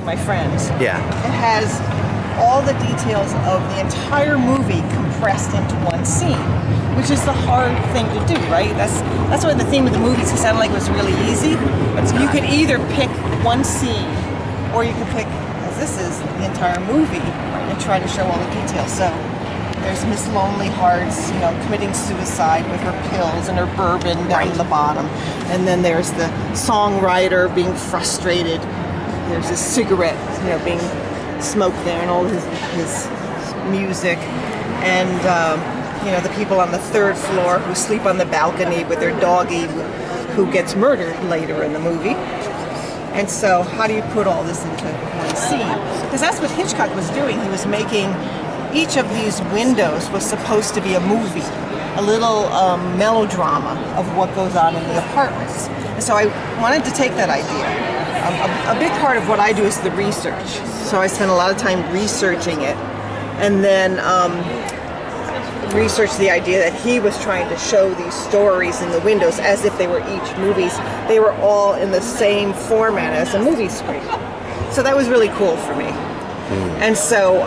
my friends. Yeah. It has all the details of the entire movie compressed into one scene, which is the hard thing to do, right? That's why the theme of the movie sounded like it was really easy. You could either pick one scene, or you could pick, as this is, the entire movie, right, and try to show all the details. So there's Miss Lonely Hearts, you know, committing suicide with her pills and her bourbon down at the bottom, and then there's the songwriter being frustrated. There's his cigarette, you know, being smoked there, and all his music, and you know, the people on the third floor who sleep on the balcony with their doggie who gets murdered later in the movie. And so how do you put all this into one scene? Because that's what Hitchcock was doing. He was making each of these windows was supposed to be a movie, a little melodrama of what goes on in the apartments. And so I wanted to take that idea. A big part of what I do is the research. So I spend a lot of time researching it, and then research the idea that he was trying to show these stories in the windows as if they were each movies. They were all in the same format as a movie screen. So that was really cool for me. And so,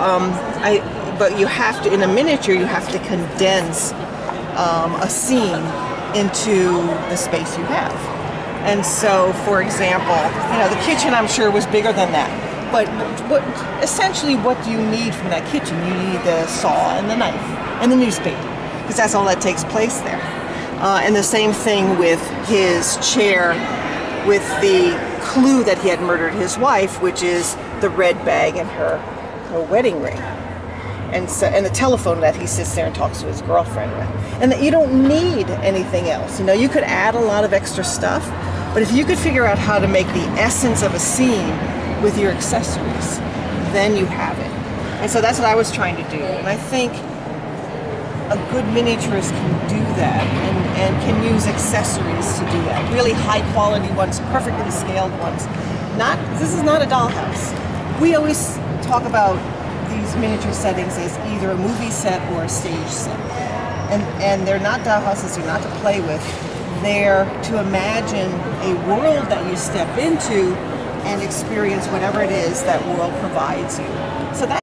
but you have to, in a miniature, you have to condense a scene into the space you have. And so, for example, you know, the kitchen, I'm sure, was bigger than that. But essentially, what do you need from that kitchen? You need the saw and the knife and the newspaper, because that's all that takes place there. And the same thing with his chair, with the clue that he had murdered his wife, which is the red bag and her wedding ring. And so, and the telephone that he sits there and talks to his girlfriend with. And that you don't need anything else. You know, you could add a lot of extra stuff, but if you could figure out how to make the essence of a scene with your accessories, then you have it. And so that's what I was trying to do. And I think a good miniaturist can do that, and can use accessories to do that. Really high quality ones, perfectly scaled ones. This is not a dollhouse. We always talk about these miniature settings as either a movie set or a stage set. And they're not dollhouses, they're not to play with. They're to imagine a world that you step into and experience whatever it is that world provides you. So that